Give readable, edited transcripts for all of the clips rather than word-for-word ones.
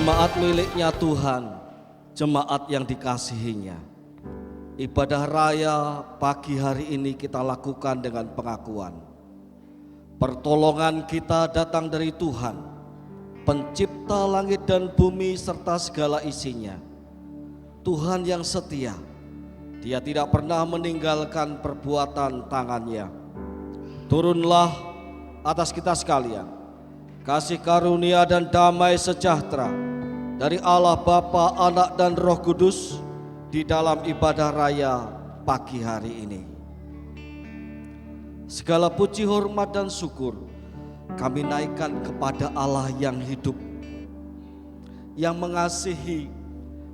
Jemaat miliknya Tuhan, jemaat yang dikasihinya. Ibadah raya pagi hari ini kita lakukan dengan pengakuan pertolongan kita datang dari Tuhan, pencipta langit dan bumi serta segala isinya. Tuhan yang setia, Dia tidak pernah meninggalkan perbuatan tangannya. Turunlah atas kita sekalian kasih karunia dan damai sejahtera dari Allah Bapa, Anak dan Roh Kudus di dalam ibadah raya pagi hari ini. Segala puji, hormat dan syukur kami naikkan kepada Allah yang hidup, yang mengasihi,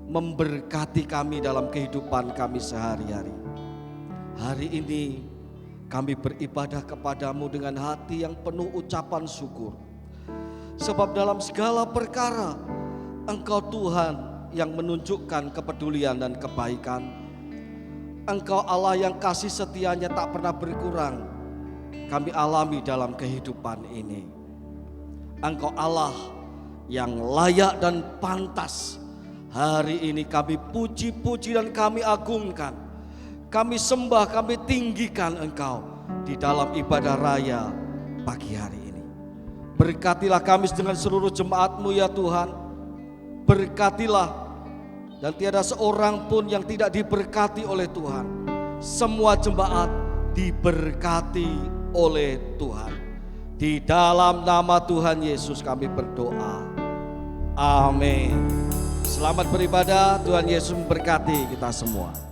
memberkati kami dalam kehidupan kami sehari-hari. Hari ini kami beribadah kepadamu dengan hati yang penuh ucapan syukur. Sebab dalam segala perkara Engkau Tuhan yang menunjukkan kepedulian dan kebaikan. Engkau Allah yang kasih setianya tak pernah berkurang kami alami dalam kehidupan ini. Engkau Allah yang layak dan pantas. Hari ini kami puji-puji dan kami agungkan. Kami sembah, kami tinggikan Engkau di dalam ibadah raya pagi hari ini. Berkatilah kami dengan seluruh jemaat-Mu ya Tuhan. Berkatilah, dan tiada seorang pun yang tidak diberkati oleh Tuhan. Semua jemaat diberkati oleh Tuhan. Di dalam nama Tuhan Yesus kami berdoa. Amin. Selamat beribadah, Tuhan Yesus memberkati kita semua.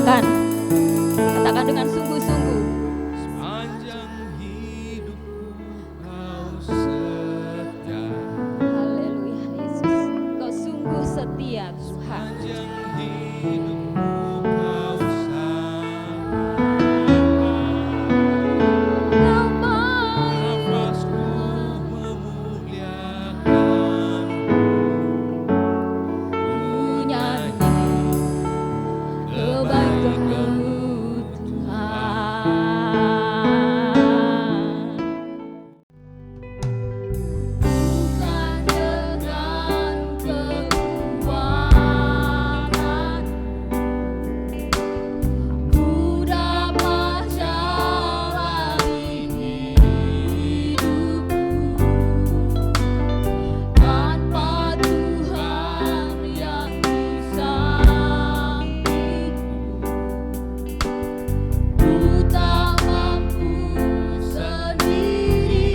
katakan dengan sungguh-sungguh. Sepanjang hidupku kau setia. Haleluya Yesus, Kau sungguh setia Tuhan. Sepanjang hidupku kau sabar. Kau baik. Nafasku memuliakan. Ku nyanyi kebaikan-Mu Tuhan. Bukan dengan kekuatan ku dapat jalani hidupku, tanpa Tuhan yang di sampingku, ku tak mampu sendiri.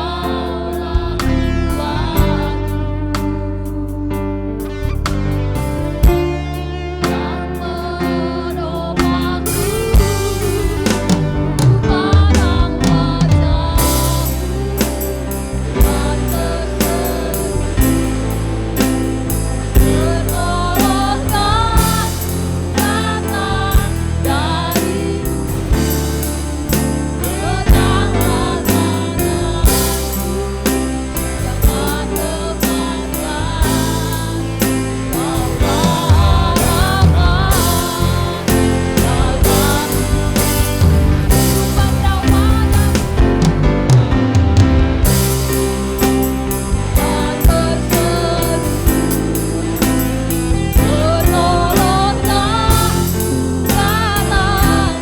Engkaulah Tuhanku yang menopangku, pandang wajah-Mu dan pertolongan datang dari-Mu. Pedanglah tanganku,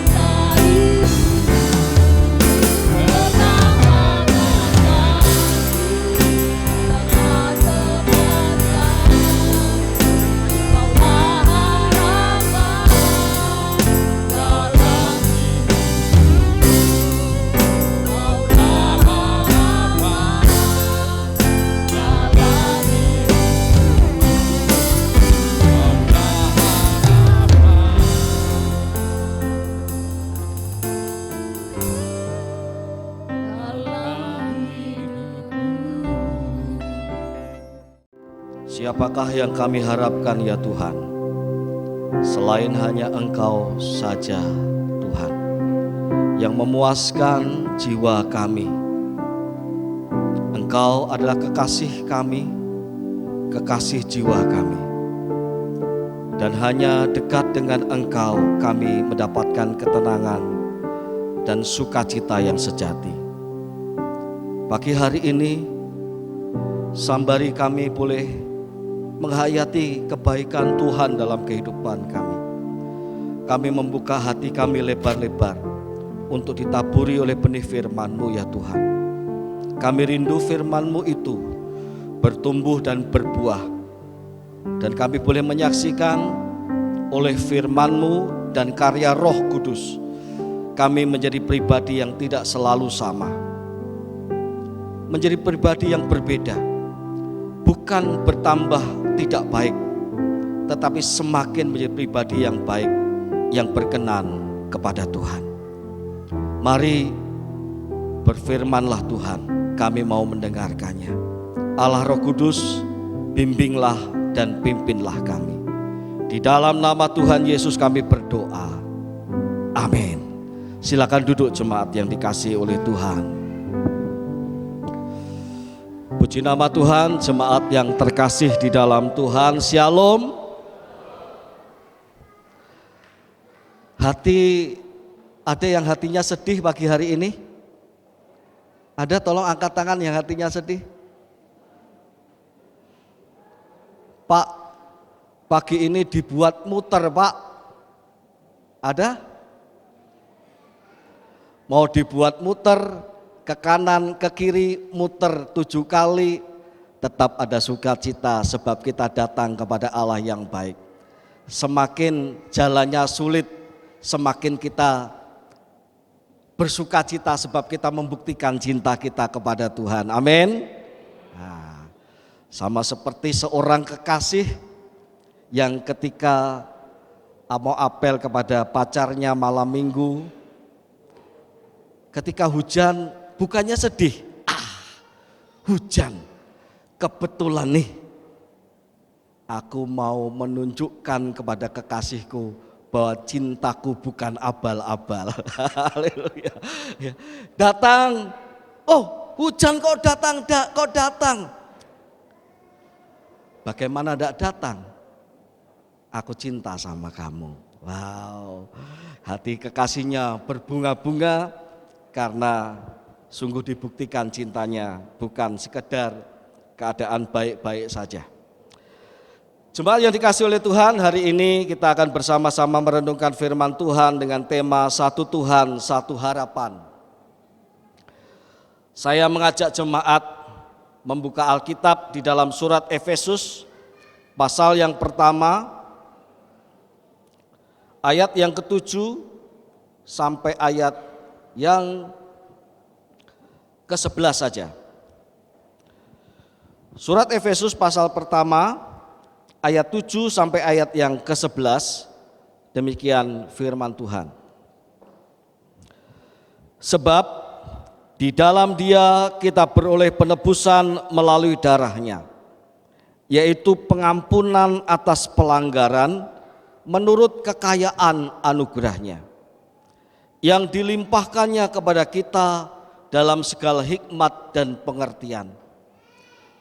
jangan lepaskan. Kaulah harapan dalam pandang wajah-Mu dan pertolongan datang dari-Mu. Pedanglah tanganku, jangan lepaskan. Kaulah harapan dalam Siapakah yang kami harapkan ya Tuhan, selain hanya Engkau saja Tuhan, yang memuaskan jiwa kami. Engkau adalah kekasih kami, kekasih jiwa kami. Dan hanya dekat dengan Engkau kami mendapatkan ketenangan dan sukacita yang sejati. Pagi hari ini, sambari kami boleh menghayati kebaikan Tuhan dalam kehidupan kami. Kami membuka hati kami lebar-lebar untuk ditaburi oleh benih firman-Mu ya Tuhan. Kami rindu firman-Mu itu bertumbuh dan berbuah, dan kami boleh menyaksikan oleh firman-Mu dan karya Roh Kudus, kami menjadi pribadi yang tidak selalu sama, menjadi pribadi yang berbeda, bukan bertambah tidak baik, tetapi semakin menjadi pribadi yang baik, yang berkenan kepada Tuhan. Mari berfirmanlah Tuhan, kami mau mendengarkannya. Allah Roh Kudus, bimbinglah dan pimpinlah kami. Di dalam nama Tuhan Yesus kami berdoa. Amin. Silakan duduk jemaat yang dikasihi oleh Tuhan. Puji nama Tuhan, jemaat yang terkasih di dalam Tuhan. Shalom. Ada yang hatinya sedih pagi hari ini? Ada, tolong angkat tangan yang hatinya sedih. Pak, pagi ini dibuat muter Pak. Ada? Mau dibuat muter ke kanan, ke kiri, muter 7 kali, tetap ada sukacita sebab kita datang kepada Allah yang baik. Semakin jalannya sulit, semakin kita bersukacita sebab kita membuktikan cinta kita kepada Tuhan. Amin. Nah, Sama seperti seorang kekasih yang ketika mau apel kepada pacarnya malam minggu, ketika hujan bukannya sedih, hujan, kebetulan nih aku mau menunjukkan kepada kekasihku bahwa cintaku bukan abal-abal. Haleluya. Ya. Datang, oh hujan kok datang. Bagaimana tidak datang? Aku cinta sama kamu. Wow, hati kekasihnya berbunga-bunga karena sungguh dibuktikan cintanya, bukan sekedar keadaan baik-baik saja. Jemaat yang dikasihi oleh Tuhan, hari ini kita akan bersama-sama merenungkan firman Tuhan dengan tema Satu Tuhan, Satu Harapan. Saya mengajak jemaat membuka Alkitab di dalam surat Efesus, pasal yang pertama, ayat yang ke-7 sampai ayat yang ke-11 saja. Surat Efesus pasal pertama, ayat 7 sampai ayat yang ke-11, demikian firman Tuhan. Sebab di dalam Dia kita beroleh penebusan melalui darahnya, yaitu pengampunan atas pelanggaran menurut kekayaan anugerahnya, yang dilimpahkannya kepada kita dalam segala hikmat dan pengertian.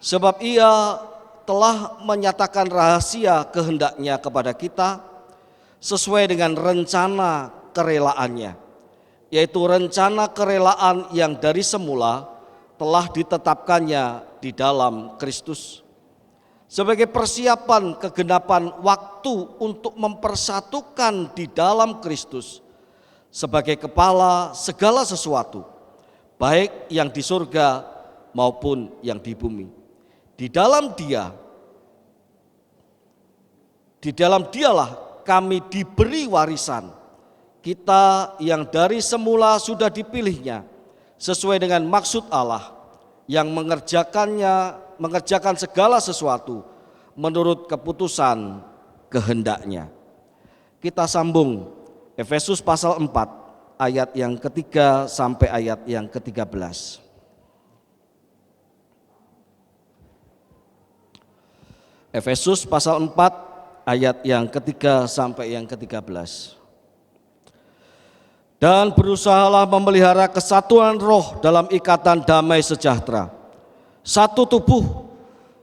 Sebab Ia telah menyatakan rahasia kehendaknya kepada kita sesuai dengan rencana kerelaannya, yaitu rencana kerelaan yang dari semula telah ditetapkannya di dalam Kristus sebagai persiapan kegenapan waktu untuk mempersatukan di dalam Kristus sebagai kepala segala sesuatu, baik yang di surga maupun yang di bumi. Di dalam Dialah kami diberi warisan, kita yang dari semula sudah dipilihnya sesuai dengan maksud Allah yang mengerjakan segala sesuatu menurut keputusan kehendaknya. Kita sambung Efesus pasal 4 ayat yang ketiga sampai ayat yang ke-13. Efesus pasal 4 ayat yang ketiga sampai yang ke-13. Dan berusahalah memelihara kesatuan roh dalam ikatan damai sejahtera. Satu tubuh,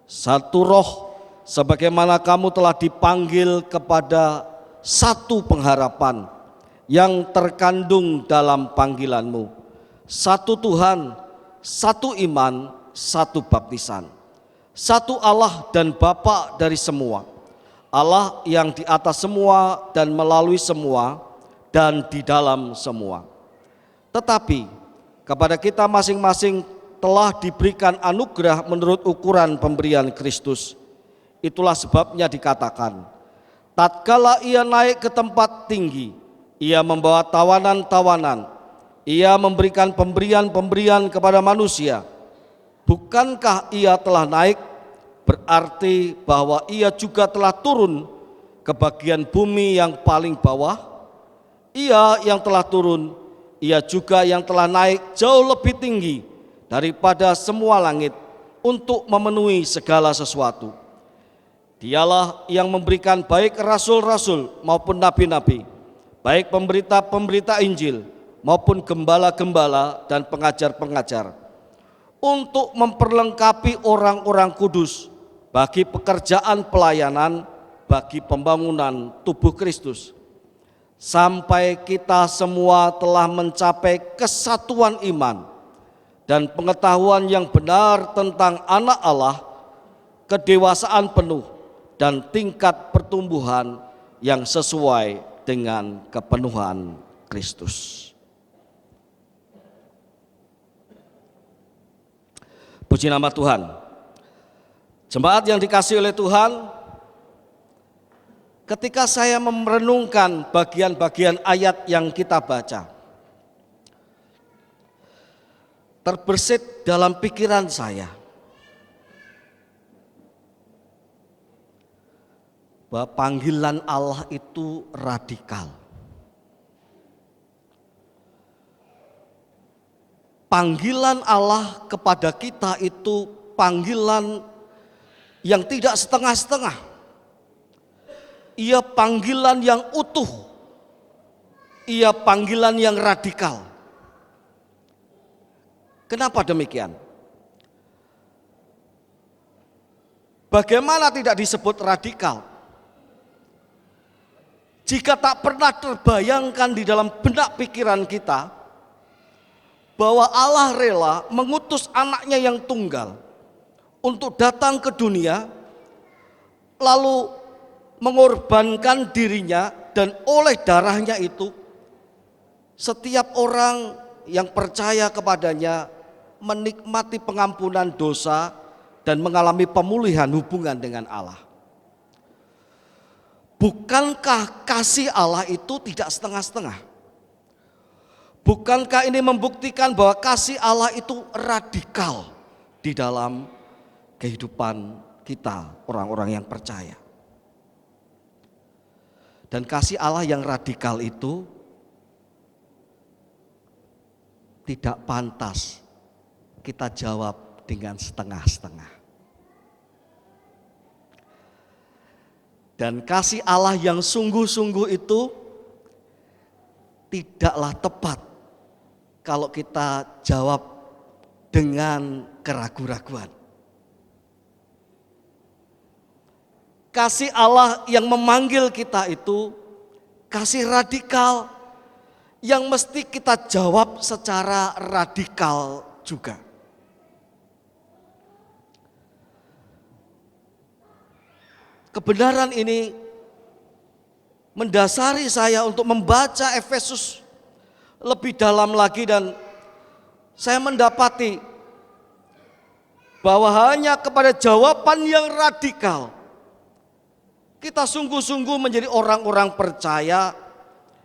satu roh, sebagaimana kamu telah dipanggil kepada satu pengharapan yang terkandung dalam panggilanmu. Satu Tuhan, satu iman, satu baptisan. Satu Allah dan Bapa dari semua, Allah yang di atas semua dan melalui semua dan di dalam semua. Tetapi kepada kita masing-masing telah diberikan anugerah menurut ukuran pemberian Kristus. Itulah sebabnya dikatakan, tatkala Ia naik ke tempat tinggi, Ia membawa tawanan-tawanan, Ia memberikan pemberian-pemberian kepada manusia. Bukankah Ia telah naik, berarti bahwa Ia juga telah turun ke bagian bumi yang paling bawah? Ia yang telah turun, Ia juga yang telah naik jauh lebih tinggi daripada semua langit untuk memenuhi segala sesuatu. Dialah yang memberikan baik rasul-rasul maupun nabi-nabi, baik pemberita-pemberita Injil maupun gembala-gembala dan pengajar-pengajar, untuk memperlengkapi orang-orang kudus bagi pekerjaan pelayanan, bagi pembangunan tubuh Kristus, sampai kita semua telah mencapai kesatuan iman dan pengetahuan yang benar tentang anak Allah, kedewasaan penuh dan tingkat pertumbuhan yang sesuai dengan kepenuhan Kristus. Puji nama Tuhan. Jemaat yang dikasihi oleh Tuhan, ketika saya merenungkan bagian-bagian ayat yang kita baca, terbersit dalam pikiran saya bahwa panggilan Allah itu radikal. Panggilan Allah kepada kita itu panggilan yang tidak setengah-setengah. Ia panggilan yang utuh. Ia panggilan yang radikal. Kenapa demikian? Bagaimana tidak disebut radikal? Jika tak pernah terbayangkan di dalam benak pikiran kita bahwa Allah rela mengutus anaknya yang tunggal untuk datang ke dunia, lalu mengorbankan dirinya, dan oleh darahnya itu setiap orang yang percaya kepadanya menikmati pengampunan dosa dan mengalami pemulihan hubungan dengan Allah. Bukankah kasih Allah itu tidak setengah-setengah? Bukankah ini membuktikan bahwa kasih Allah itu radikal di dalam kehidupan kita, orang-orang yang percaya? Dan kasih Allah yang radikal itu tidak pantas kita jawab dengan setengah-setengah. Dan kasih Allah yang sungguh-sungguh itu tidaklah tepat kalau kita jawab dengan keraguan-raguan. Kasih Allah yang memanggil kita itu kasih radikal yang mesti kita jawab secara radikal juga. Kebenaran ini mendasari saya untuk membaca Efesus lebih dalam lagi, dan saya mendapati bahwa hanya kepada jawaban yang radikal kita sungguh-sungguh menjadi orang-orang percaya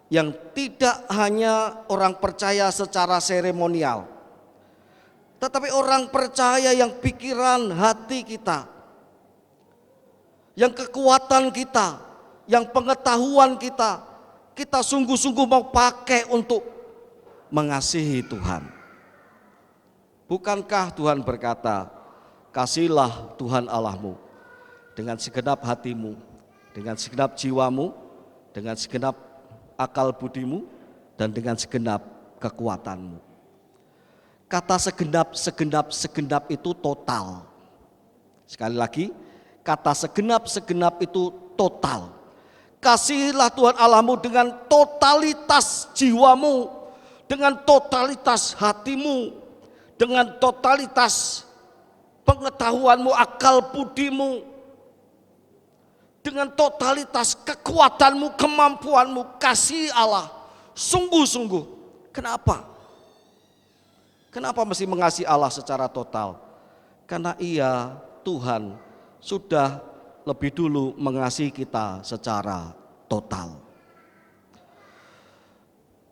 yang tidak hanya orang percaya secara seremonial, tetapi orang percaya yang pikiran hati kita, yang kekuatan kita, yang pengetahuan kita, kita sungguh-sungguh mau pakai untuk mengasihi Tuhan. Bukankah Tuhan berkata, kasihilah Tuhan Allahmu dengan segenap hatimu, dengan segenap jiwamu, dengan segenap akal budimu, dan dengan segenap kekuatanmu. Kata segenap itu total. Sekali lagi, kata segenap itu total. Kasihilah Tuhan Allahmu dengan totalitas jiwamu, dengan totalitas hatimu, dengan totalitas pengetahuanmu, akal budimu, dengan totalitas kekuatanmu, kemampuanmu. Kasih Allah sungguh-sungguh. Kenapa? Kenapa mesti mengasihi Allah secara total? Karena Ia, Tuhan, sudah lebih dulu mengasihi kita secara total.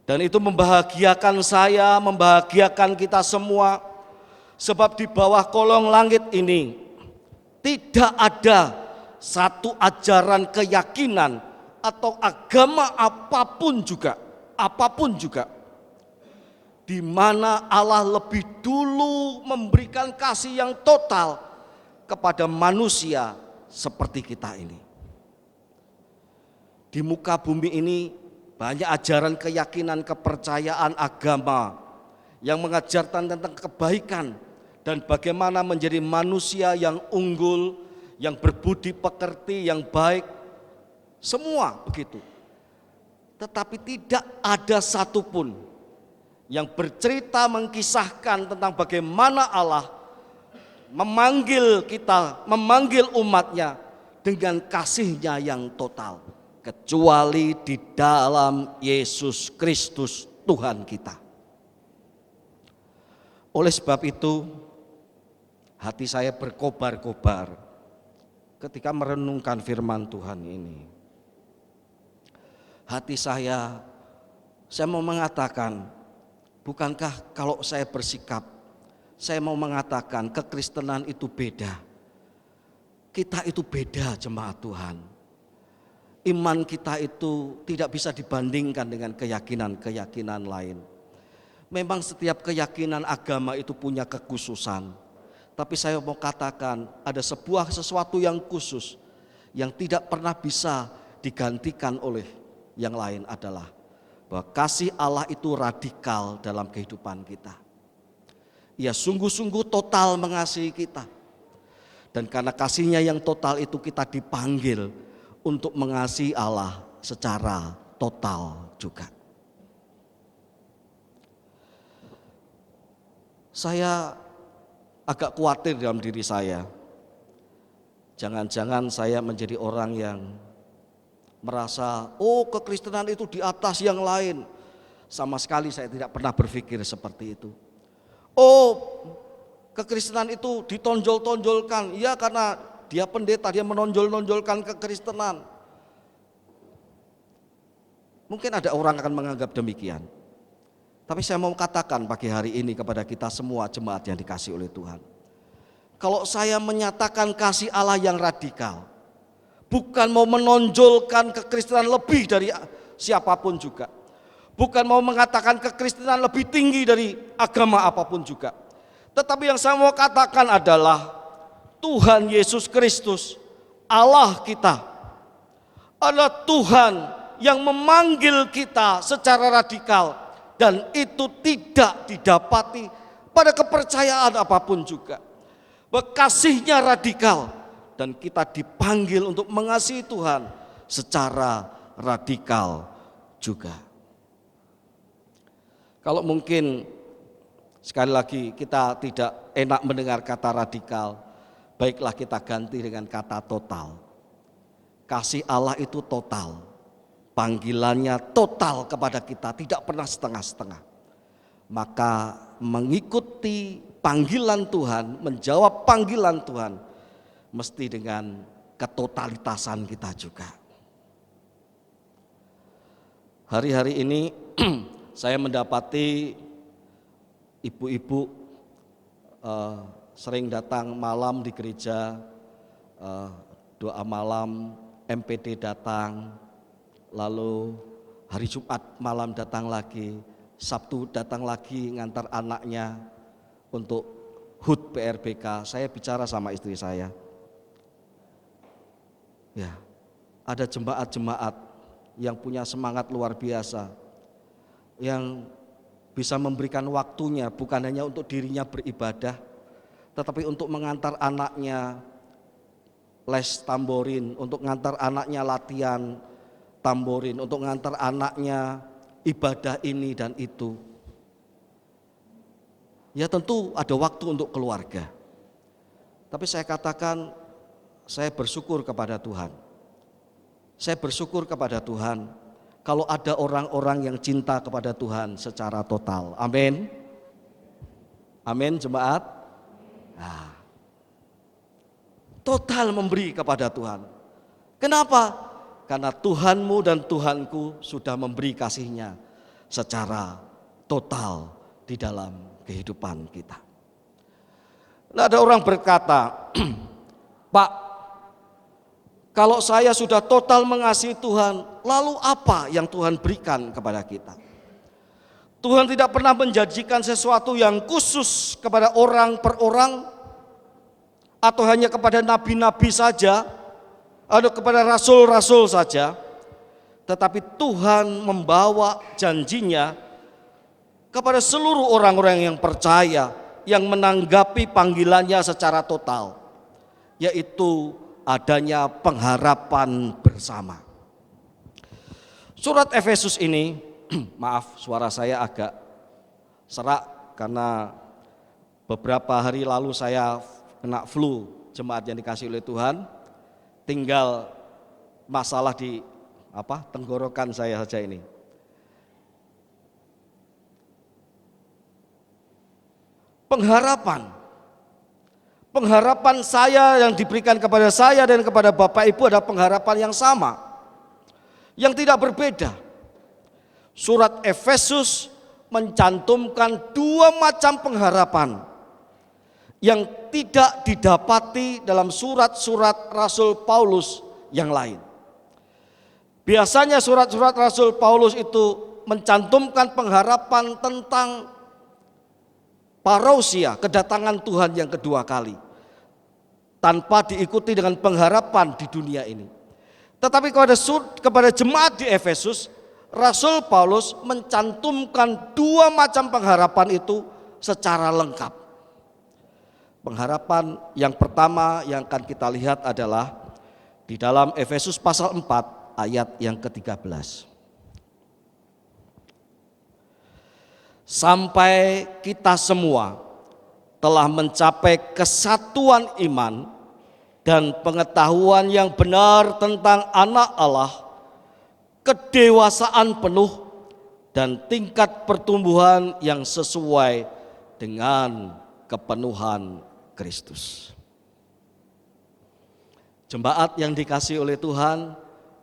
Dan itu membahagiakan saya, membahagiakan kita semua. Sebab di bawah kolong langit ini tidak ada satu ajaran keyakinan atau agama apapun juga di mana Allah lebih dulu memberikan kasih yang total kepada manusia seperti kita ini. Di muka bumi ini banyak ajaran keyakinan, kepercayaan agama yang mengajarkan tentang kebaikan dan bagaimana menjadi manusia yang unggul, yang berbudi pekerti, yang baik. Semua begitu. Tetapi tidak ada satupun yang bercerita mengkisahkan tentang bagaimana Allah memanggil kita, memanggil umatnya dengan kasihnya yang total, kecuali di dalam Yesus Kristus Tuhan kita. Oleh sebab itu, hati saya berkobar-kobar ketika merenungkan firman Tuhan ini. Hati saya mau mengatakan, bukankah kalau saya bersikap, saya mau mengatakan kekristenan itu beda. Kita itu beda, jemaat Tuhan. iman kita itu tidak bisa dibandingkan dengan keyakinan-keyakinan lain. Memang setiap keyakinan agama itu punya kekhususan. Tapi saya mau katakan ada sesuatu yang khusus yang tidak pernah bisa digantikan oleh yang lain adalah bahwa kasih Allah itu radikal dalam kehidupan kita. Ia sungguh-sungguh total mengasihi kita. Dan karena kasihnya yang total itu kita dipanggil untuk mengasihi Allah secara total juga. Saya agak khawatir dalam diri saya. Jangan-jangan saya menjadi orang yang merasa, kekristenan itu di atas yang lain. Sama sekali saya tidak pernah berpikir seperti itu. Kekristenan itu ditonjol-tonjolkan. Ya karena dia pendeta, dia menonjol-nonjolkan kekristenan. Mungkin ada orang akan menganggap demikian. Tapi saya mau katakan pagi hari ini kepada kita semua jemaat yang dikasihi oleh Tuhan. Kalau saya menyatakan kasih Allah yang radikal, bukan mau menonjolkan kekristenan lebih dari siapapun juga. Bukan mau mengatakan kekristenan lebih tinggi dari agama apapun juga. Tetapi yang saya mau katakan adalah Tuhan Yesus Kristus, Allah kita, adalah Tuhan yang memanggil kita secara radikal. Dan itu tidak didapati pada kepercayaan apapun juga. Kasihnya radikal dan kita dipanggil untuk mengasihi Tuhan secara radikal juga. Kalau mungkin sekali lagi kita tidak enak mendengar kata radikal, baiklah kita ganti dengan kata total. Kasih Allah itu total. Panggilannya total kepada kita, tidak pernah setengah-setengah. Maka mengikuti panggilan Tuhan, menjawab panggilan Tuhan, mesti dengan ketotalitasan kita juga. Hari-hari ini saya mendapati ibu-ibu sering datang malam di gereja, doa malam, MPD datang, lalu hari Jumat malam datang lagi, Sabtu datang lagi ngantar anaknya untuk HUT PRBK. Saya bicara sama istri saya. Ya, ada jemaat-jemaat yang punya semangat luar biasa, yang bisa memberikan waktunya bukan hanya untuk dirinya beribadah, tetapi untuk mengantar anaknya les tamborin, untuk mengantar anaknya latihan tamborin, untuk mengantar anaknya ibadah ini dan itu. Ya tentu ada waktu untuk keluarga. Tapi saya katakan, saya bersyukur kepada Tuhan. Saya bersyukur kepada Tuhan kalau ada orang-orang yang cinta kepada Tuhan secara total. Amin. Amin jemaat. Nah, total memberi kepada Tuhan. Kenapa? Karena Tuhanmu dan Tuhanku sudah memberi kasih-Nya secara total di dalam kehidupan kita. Nah, ada orang berkata, Pak, kalau saya sudah total mengasihi Tuhan, lalu apa yang Tuhan berikan kepada kita? Tuhan tidak pernah menjanjikan sesuatu yang khusus kepada orang per orang, atau hanya kepada nabi-nabi saja, atau kepada rasul-rasul saja, tetapi Tuhan membawa janjinya kepada seluruh orang-orang yang percaya, yang menanggapi panggilannya secara total, yaitu adanya pengharapan bersama. Surat Efesus ini, maaf suara saya agak serak karena beberapa hari lalu saya kena flu, jemaat yang dikasihi oleh Tuhan. Tinggal masalah di tenggorokan saya saja ini. Pengharapan saya yang diberikan kepada saya dan kepada Bapak Ibu adalah pengharapan yang sama, yang tidak berbeda. Surat Efesus mencantumkan dua macam pengharapan yang tidak didapati dalam surat-surat Rasul Paulus yang lain. Biasanya surat-surat Rasul Paulus itu mencantumkan pengharapan tentang parousia, kedatangan Tuhan yang kedua kali, tanpa diikuti dengan pengharapan di dunia ini. Tetapi kepada jemaat di Efesus, Rasul Paulus mencantumkan dua macam pengharapan itu secara lengkap. Pengharapan yang pertama yang akan kita lihat adalah di dalam Efesus pasal 4 ayat yang ke-13. Sampai kita semua telah mencapai kesatuan iman dan pengetahuan yang benar tentang anak Allah, kedewasaan penuh dan tingkat pertumbuhan yang sesuai dengan kepenuhan Kristus. Jemaat yang dikasihi oleh Tuhan,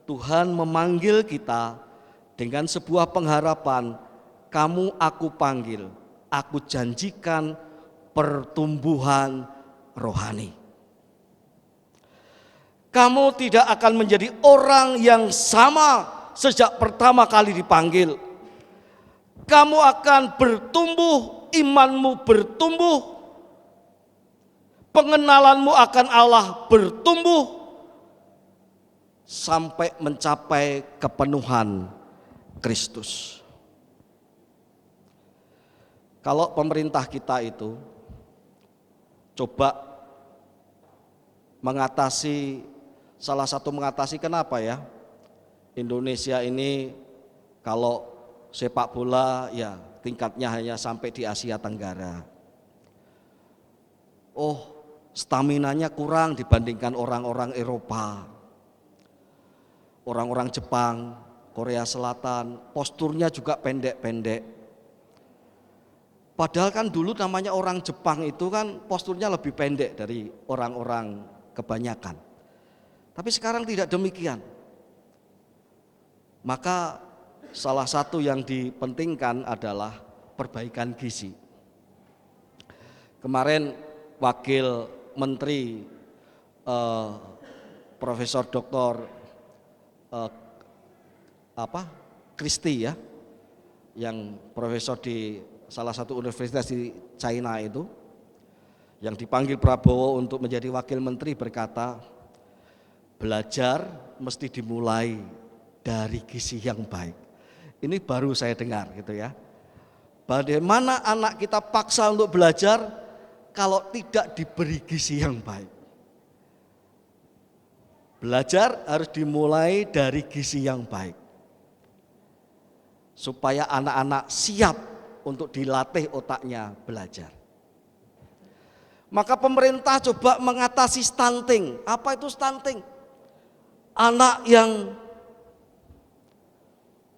Tuhan memanggil kita dengan sebuah pengharapan, kamu aku panggil, aku janjikan pertumbuhan rohani. Kamu tidak akan menjadi orang yang sama sejak pertama kali dipanggil. Kamu akan bertumbuh, imanmu bertumbuh, pengenalanmu akan Allah bertumbuh sampai mencapai kepenuhan Kristus. Kalau pemerintah kita itu coba mengatasi, salah satu mengatasi kenapa ya Indonesia ini kalau sepak bola ya tingkatnya hanya sampai di Asia Tenggara. Oh, staminanya kurang dibandingkan orang-orang Eropa, orang-orang Jepang, Korea Selatan, posturnya juga pendek-pendek. Padahal kan dulu namanya orang Jepang itu kan posturnya lebih pendek dari orang-orang kebanyakan. Tapi sekarang tidak demikian. Maka salah satu yang dipentingkan adalah perbaikan gizi. Kemarin Wakil Menteri Profesor Dr. Christie ya, yang profesor di salah satu universitas di China itu, yang dipanggil Prabowo untuk menjadi wakil menteri berkata, belajar mesti dimulai dari gizi yang baik. Ini baru saya dengar gitu ya. Bagaimana anak kita paksa untuk belajar kalau tidak diberi gizi yang baik? Belajar harus dimulai dari gizi yang baik, supaya anak-anak siap untuk dilatih otaknya belajar. Maka pemerintah coba mengatasi stunting. Apa itu stunting? Anak yang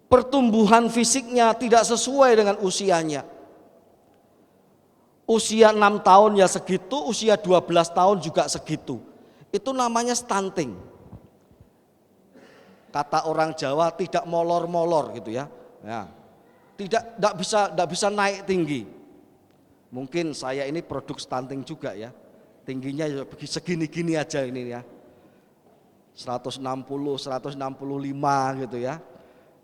pertumbuhan fisiknya tidak sesuai dengan usianya. Usia 6 tahun ya segitu, usia 12 tahun juga segitu. Itu namanya stunting. Kata orang Jawa tidak molor-molor gitu ya. Ya. Tidak bisa naik tinggi. Mungkin saya ini produk stunting juga ya. Tingginya segini-gini aja ini ya. 160, 165 gitu ya.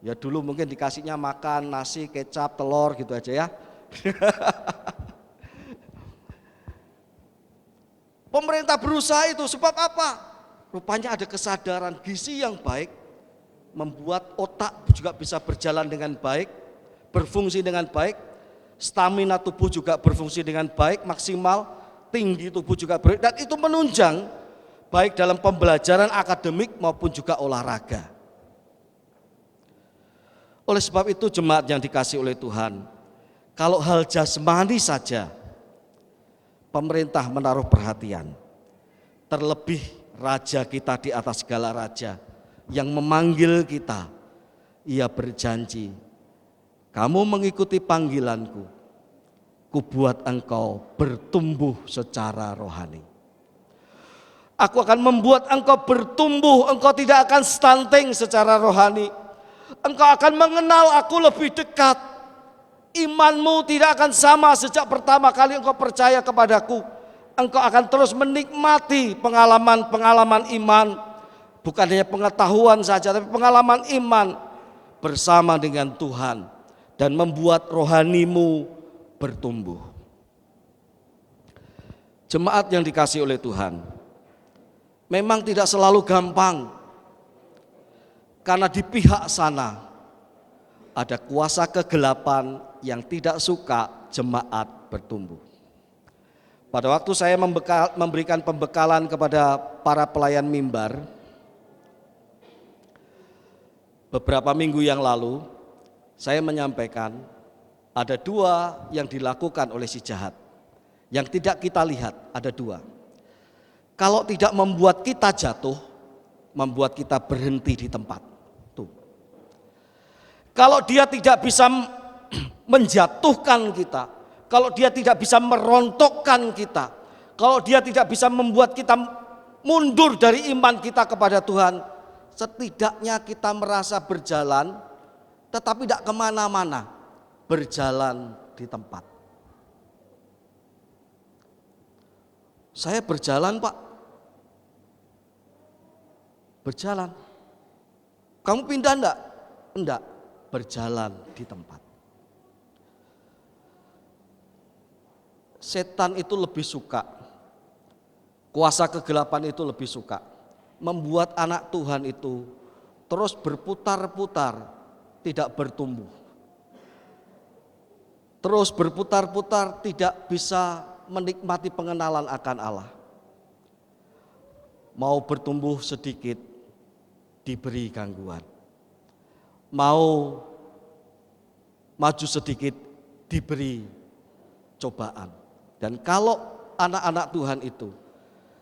Ya dulu mungkin dikasihnya makan nasi, kecap, telur gitu aja ya. Pemerintah berusaha itu sebab apa? Rupanya ada kesadaran gizi yang baik membuat otak juga bisa berjalan dengan baik, berfungsi dengan baik, stamina tubuh juga berfungsi dengan baik, maksimal, tinggi tubuh juga baik, dan itu menunjang baik dalam pembelajaran akademik maupun juga olahraga. Oleh sebab itu jemaat yang dikasihi oleh Tuhan, kalau hal jasmani saja pemerintah menaruh perhatian, terlebih raja kita di atas segala raja yang memanggil kita, ia berjanji, kamu mengikuti panggilanku, kubuat engkau bertumbuh secara rohani. Aku akan membuat engkau bertumbuh, engkau tidak akan stunting secara rohani. Engkau akan mengenal aku lebih dekat. Imanmu tidak akan sama sejak pertama kali engkau percaya kepadaku. Engkau akan terus menikmati pengalaman-pengalaman iman, Bukan hanya pengetahuan saja, tapi pengalaman iman bersama dengan Tuhan dan membuat rohanimu bertumbuh. Jemaat yang dikasihi oleh Tuhan, memang tidak selalu gampang, karena di pihak sana ada kuasa kegelapan yang tidak suka jemaat bertumbuh. Pada waktu saya memberikan pembekalan kepada para pelayan mimbar beberapa minggu yang lalu, saya menyampaikan ada 2 yang dilakukan oleh si jahat. Yang tidak kita lihat ada 2. Kalau tidak membuat kita jatuh, membuat kita berhenti di tempat. Tuh. Kalau dia tidak bisa menjatuhkan kita, kalau dia tidak bisa merontokkan kita, kalau dia tidak bisa membuat kita mundur dari iman kita kepada Tuhan, setidaknya kita merasa berjalan, tetapi tidak kemana-mana, berjalan di tempat. Saya berjalan, Pak. Berjalan. Kamu pindah enggak? Enggak, berjalan di tempat. Setan itu lebih suka, kuasa kegelapan itu lebih suka membuat anak Tuhan itu terus berputar-putar, tidak bertumbuh. Terus berputar-putar, tidak bisa menikmati pengenalan akan Allah. Mau bertumbuh sedikit, diberi gangguan. Mau maju sedikit, diberi cobaan. Dan kalau anak-anak Tuhan itu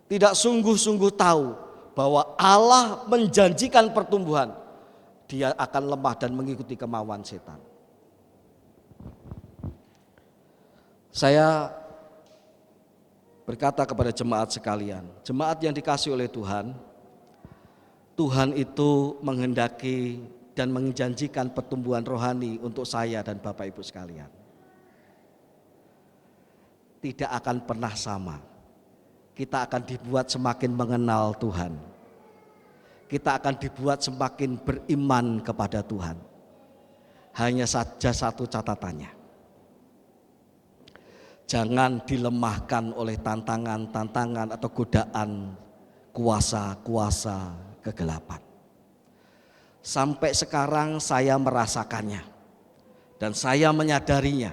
tidak sungguh-sungguh tahu bahwa Allah menjanjikan pertumbuhan, dia akan lemah dan mengikuti kemauan setan. Saya berkata kepada jemaat sekalian, jemaat yang dikasihi oleh Tuhan, Tuhan itu menghendaki dan menjanjikan pertumbuhan rohani untuk saya dan Bapak Ibu sekalian. Tidak akan pernah sama. Kita akan dibuat semakin mengenal Tuhan. Kita akan dibuat semakin beriman kepada Tuhan. Hanya saja satu catatannya. Jangan dilemahkan oleh tantangan-tantangan atau godaan kuasa-kuasa kegelapan. Sampai sekarang saya merasakannya dan saya menyadarinya.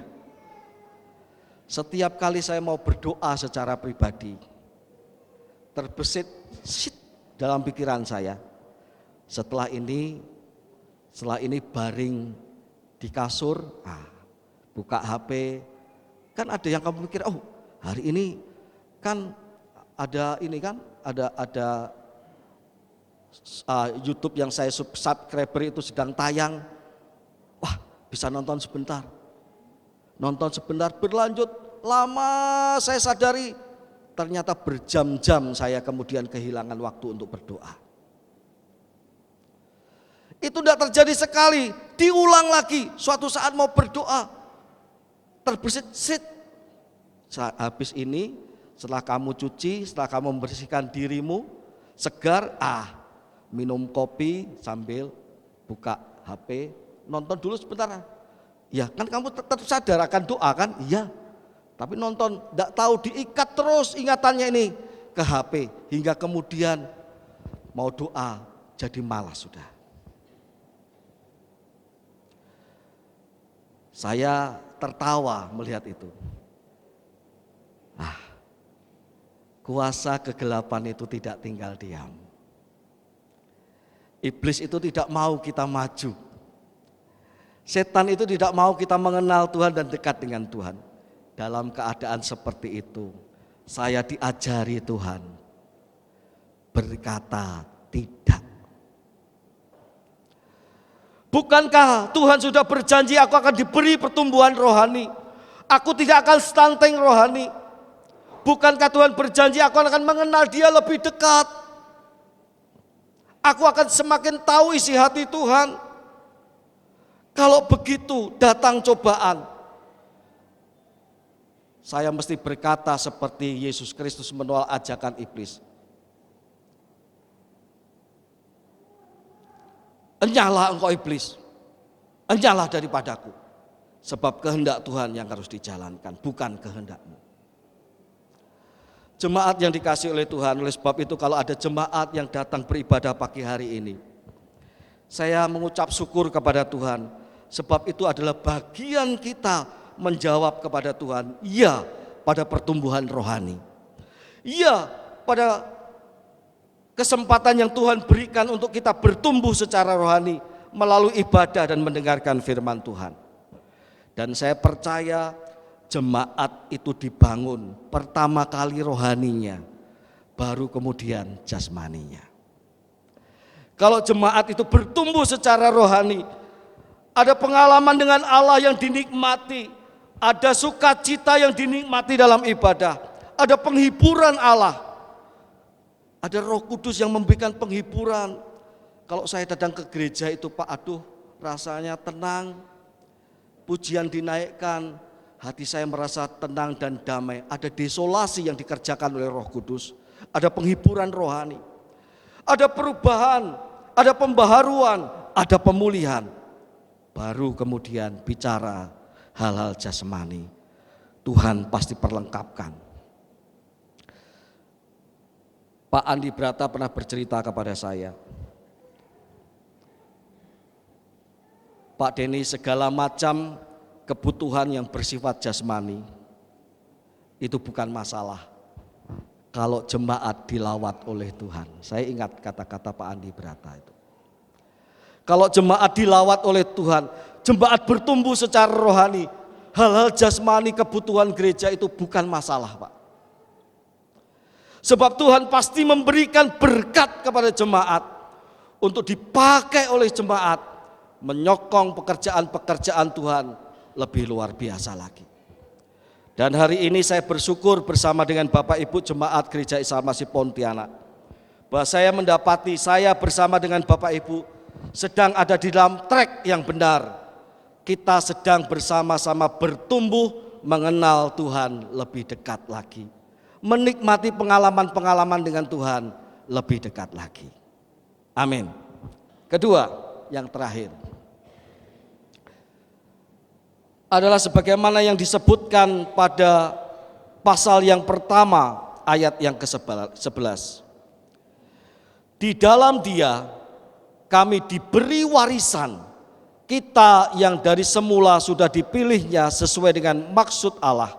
Setiap kali saya mau berdoa secara pribadi, terbesit dalam pikiran saya, setelah ini baring di kasur, buka HP, kan ada yang kamu pikir, oh hari ini kan ada YouTube yang saya subscriber itu sedang tayang, wah bisa nonton sebentar berlanjut, lama saya sadari ternyata berjam-jam saya kemudian kehilangan waktu untuk berdoa. Itu tidak terjadi sekali, diulang lagi, suatu saat mau berdoa, terbesit, habis ini setelah kamu cuci, setelah kamu membersihkan dirimu, segar, minum kopi sambil buka HP, nonton dulu sebentar. Ya kan kamu tetap sadar akan doa kan? Iya. Tapi nonton tidak tahu diikat terus ingatannya ini ke HP hingga kemudian mau doa jadi malas sudah. Saya tertawa melihat itu. Kuasa kegelapan itu tidak tinggal diam. Iblis itu tidak mau kita maju. Setan itu tidak mau kita mengenal Tuhan dan dekat dengan Tuhan. Dalam keadaan seperti itu, saya diajari Tuhan berkata tidak. Bukankah Tuhan sudah berjanji aku akan diberi pertumbuhan rohani? Aku tidak akan stunting rohani. Bukankah Tuhan berjanji aku akan mengenal Dia lebih dekat? Aku akan semakin tahu isi hati Tuhan. Kalau begitu datang cobaan, saya mesti berkata seperti Yesus Kristus menolak ajakan iblis. Enyahlah engkau iblis, enyahlah daripadaku. Sebab kehendak Tuhan yang harus dijalankan, bukan kehendakmu. Jemaat yang dikasihi oleh Tuhan, oleh sebab itu kalau ada jemaat yang datang beribadah pagi hari ini, saya mengucap syukur kepada Tuhan, sebab itu adalah bagian kita menjawab kepada Tuhan, iya pada pertumbuhan rohani, iya pada kesempatan yang Tuhan berikan untuk kita bertumbuh secara rohani melalui ibadah dan mendengarkan firman Tuhan. Dan saya percaya jemaat itu dibangun pertama kali rohaninya, baru kemudian jasmaninya. Kalau jemaat itu bertumbuh secara rohani, ada pengalaman dengan Allah yang dinikmati, ada sukacita yang dinikmati dalam ibadah, ada penghiburan Allah, ada Roh Kudus yang memberikan penghiburan. Kalau saya datang ke gereja itu Pak, aduh rasanya tenang, pujian dinaikkan, hati saya merasa tenang dan damai. Ada desolasi yang dikerjakan oleh Roh Kudus, ada penghiburan rohani, ada perubahan, ada pembaharuan, ada pemulihan. Baru kemudian bicara hal-hal jasmani, Tuhan pasti perlengkapkan. Pak Andi Brata pernah bercerita kepada saya, Pak Denny, segala macam kebutuhan yang bersifat jasmani itu bukan masalah kalau jemaat dilawat oleh Tuhan. Saya ingat kata-kata Pak Andi Brata itu. Kalau jemaat dilawat oleh Tuhan, jemaat bertumbuh secara rohani, hal-hal jasmani kebutuhan gereja itu bukan masalah, Pak. Sebab Tuhan pasti memberikan berkat kepada jemaat untuk dipakai oleh jemaat menyokong pekerjaan-pekerjaan Tuhan lebih luar biasa lagi. Dan hari ini saya bersyukur bersama dengan Bapak Ibu Jemaat Gereja Isa Masih Pontianak, bahwa saya mendapati saya bersama dengan Bapak Ibu sedang ada di dalam track yang benar. Kita sedang bersama-sama bertumbuh mengenal Tuhan lebih dekat lagi, menikmati pengalaman-pengalaman dengan Tuhan lebih dekat lagi. Amin. Kedua, yang terakhir adalah sebagaimana yang disebutkan pada pasal yang pertama ayat yang ke-11. Di dalam Dia kami diberi warisan, kita yang dari semula sudah dipilihnya sesuai dengan maksud Allah,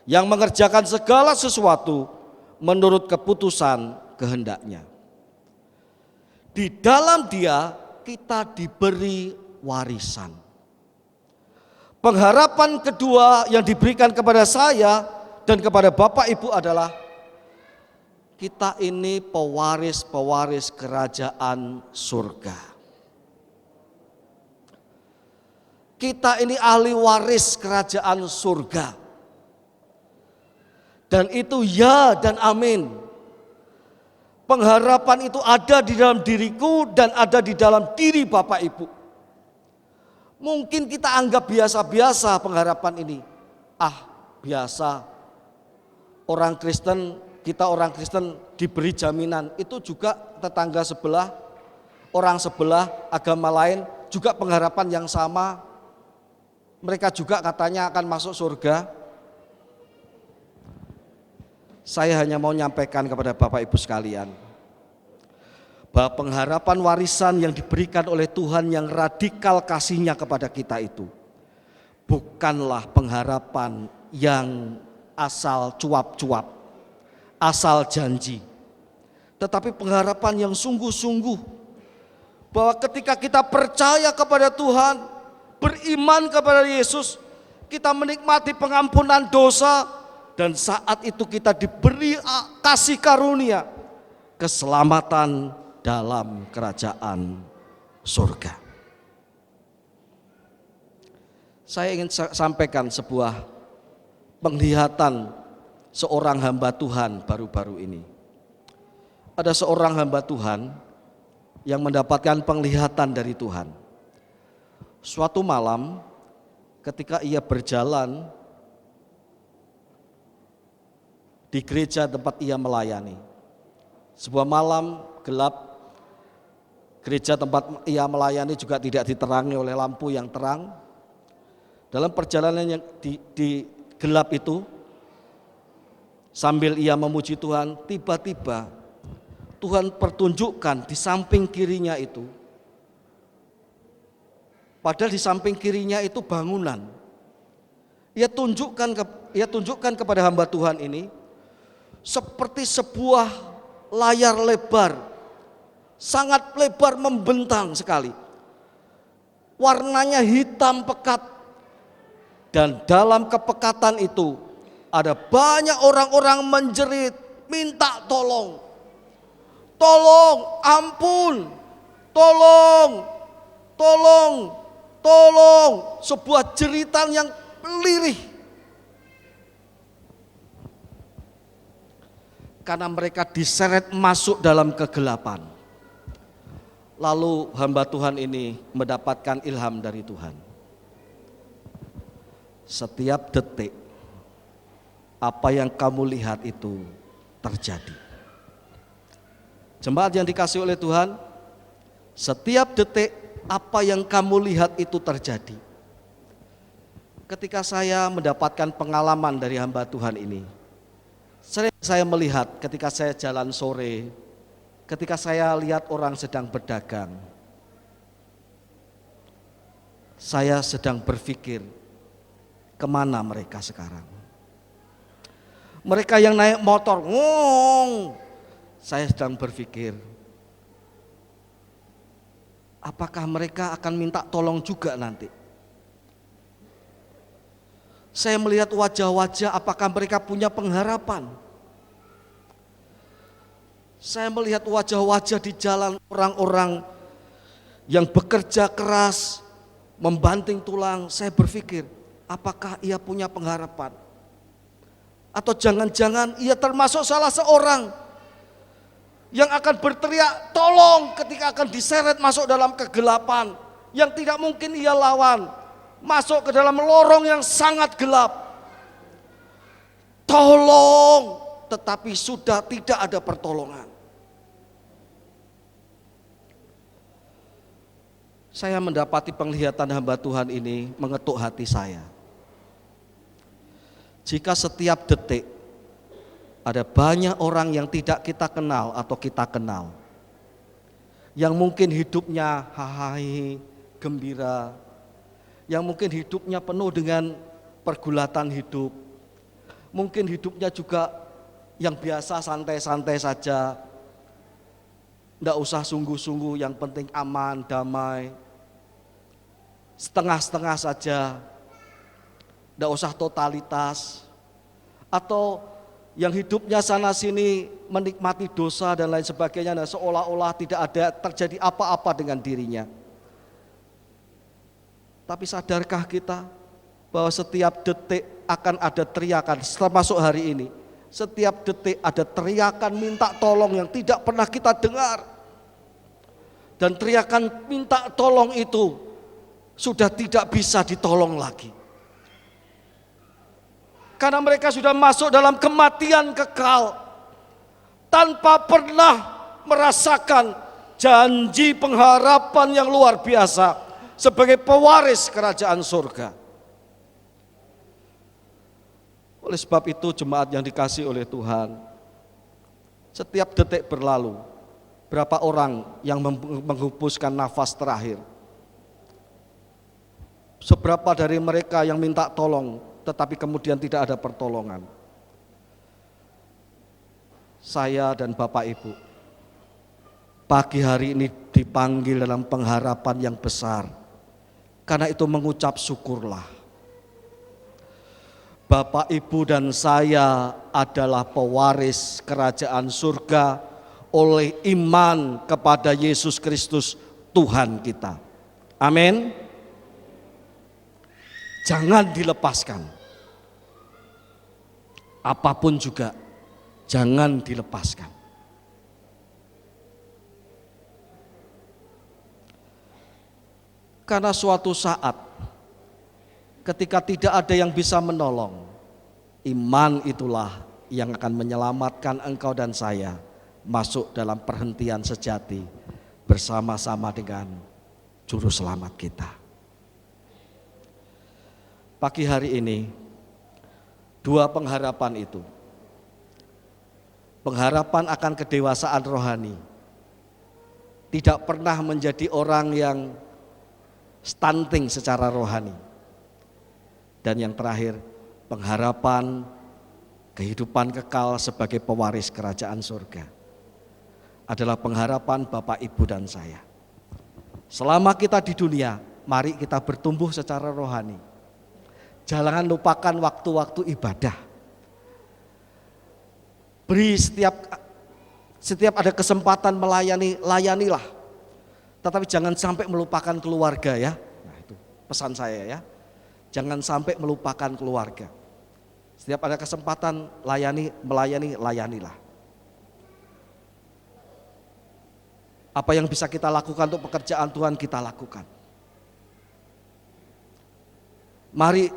yang mengerjakan segala sesuatu menurut keputusan kehendaknya. Di dalam Dia kita diberi warisan. Pengharapan kedua yang diberikan kepada saya dan kepada Bapak Ibu adalah kita ini pewaris-pewaris kerajaan surga. Kita ini ahli waris kerajaan surga. Dan itu ya dan amin. Pengharapan itu ada di dalam diriku dan ada di dalam diri Bapak Ibu. Mungkin kita anggap biasa-biasa pengharapan ini. Biasa. Orang Kristen, kita orang Kristen diberi jaminan. Itu juga tetangga sebelah, orang sebelah, agama lain juga pengharapan yang sama. Mereka juga katanya akan masuk surga. Saya hanya mau nyampaikan kepada Bapak Ibu sekalian, bahwa pengharapan warisan yang diberikan oleh Tuhan yang radikal kasihnya kepada kita itu bukanlah pengharapan yang asal cuap-cuap, asal janji, tetapi pengharapan yang sungguh-sungguh, bahwa ketika kita percaya kepada Tuhan, beriman kepada Yesus, kita menikmati pengampunan dosa, dan saat itu kita diberi kasih karunia, keselamatan dalam kerajaan surga. Saya ingin sampaikan sebuah penglihatan seorang hamba Tuhan baru-baru ini. Ada seorang hamba Tuhan yang mendapatkan penglihatan dari Tuhan. Suatu malam ketika ia berjalan di gereja tempat ia melayani, sebuah malam gelap, Gereja tempat ia melayani juga tidak diterangi oleh lampu yang terang. Dalam perjalanan yang di gelap itu, sambil ia memuji Tuhan, tiba-tiba Tuhan pertunjukkan di samping kirinya itu, padahal di samping kirinya itu bangunan. Ia tunjukkan kepada hamba Tuhan ini seperti sebuah layar lebar, sangat lebar, membentang sekali. Warnanya hitam pekat, dan dalam kepekatan itu ada banyak orang-orang menjerit, minta tolong. Tolong, ampun, tolong, tolong, tolong. Sebuah jeritan yang lirih. Karena mereka diseret masuk dalam kegelapan. Lalu hamba Tuhan ini mendapatkan ilham dari Tuhan. Setiap detik apa yang kamu lihat itu terjadi. Jemaat yang dikasihi oleh Tuhan, setiap detik apa yang kamu lihat itu terjadi. Ketika saya mendapatkan pengalaman dari hamba Tuhan ini, sering saya melihat ketika saya jalan sore, ketika saya lihat orang sedang berdagang, saya sedang berpikir, kemana mereka sekarang? Mereka yang naik motor, saya sedang berpikir, apakah mereka akan minta tolong juga nanti? Saya melihat wajah-wajah, apakah mereka punya pengharapan? Saya melihat wajah-wajah di jalan orang-orang yang bekerja keras, membanting tulang. Saya berpikir, apakah ia punya pengharapan? Atau jangan-jangan ia termasuk salah seorang yang akan berteriak tolong ketika akan diseret masuk dalam kegelapan yang tidak mungkin ia lawan, masuk ke dalam lorong yang sangat gelap. Tolong, tetapi sudah tidak ada pertolongan. Saya mendapati penglihatan hamba Tuhan ini mengetuk hati saya. Jika setiap detik ada banyak orang yang tidak kita kenal atau kita kenal, yang mungkin hidupnya hahaha, gembira, yang mungkin hidupnya penuh dengan pergulatan hidup, mungkin hidupnya juga yang biasa santai-santai saja, tidak usah sungguh-sungguh, yang penting aman, damai, setengah-setengah saja, tidak usah totalitas, atau yang hidupnya sana sini menikmati dosa dan lain sebagainya, dan seolah-olah tidak ada terjadi apa-apa dengan dirinya. Tapi sadarkah kita bahwa setiap detik akan ada teriakan, termasuk hari ini, setiap detik ada teriakan minta tolong yang tidak pernah kita dengar. Dan teriakan minta tolong itu sudah tidak bisa ditolong lagi. Karena mereka sudah masuk dalam kematian kekal tanpa pernah merasakan janji pengharapan yang luar biasa sebagai pewaris kerajaan surga. Oleh sebab itu jemaat yang dikasihi oleh Tuhan, setiap detik berlalu, berapa orang yang menghembuskan nafas terakhir? Seberapa dari mereka yang minta tolong tetapi kemudian tidak ada pertolongan? Saya dan Bapak Ibu pagi hari ini dipanggil dalam pengharapan yang besar. Karena itu mengucap syukurlah. Bapak, Ibu dan saya adalah pewaris kerajaan surga oleh iman kepada Yesus Kristus Tuhan kita. Amin. Jangan dilepaskan. Apapun juga jangan dilepaskan. Karena suatu saat ketika tidak ada yang bisa menolong, iman itulah yang akan menyelamatkan engkau dan saya masuk dalam perhentian sejati bersama-sama dengan Juru Selamat kita. Pagi hari ini, dua pengharapan itu. Pengharapan akan kedewasaan rohani. Tidak pernah menjadi orang yang stunting secara rohani. Dan yang terakhir, pengharapan kehidupan kekal sebagai pewaris kerajaan surga adalah pengharapan Bapak, Ibu, dan saya. Selama kita di dunia, mari kita bertumbuh secara rohani. Jangan lupakan waktu-waktu ibadah. Beri setiap ada kesempatan melayani, layanilah. Tetapi jangan sampai melupakan keluarga ya. Nah, itu pesan saya ya. Jangan sampai melupakan keluarga. Setiap ada kesempatan layanilah. Apa yang bisa kita lakukan untuk pekerjaan Tuhan kita lakukan. Mari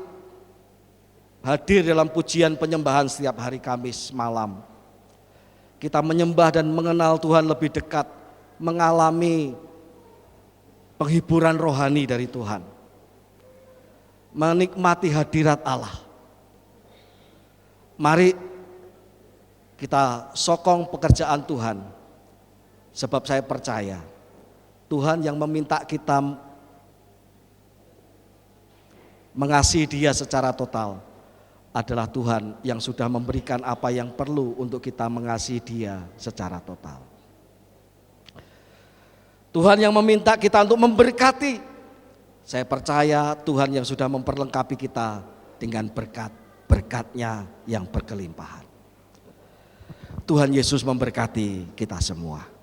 hadir dalam pujian penyembahan setiap hari Kamis malam. Kita menyembah dan mengenal Tuhan lebih dekat, mengalami penghiburan rohani dari Tuhan. Menikmati hadirat Allah. Mari kita sokong pekerjaan Tuhan. Sebab saya percaya Tuhan yang meminta kita mengasihi Dia secara total adalah Tuhan yang sudah memberikan apa yang perlu untuk kita mengasihi Dia secara total. Tuhan yang meminta kita untuk memberkati. Saya percaya Tuhan yang sudah memperlengkapi kita dengan berkat-berkatnya yang berkelimpahan. Tuhan Yesus memberkati kita semua.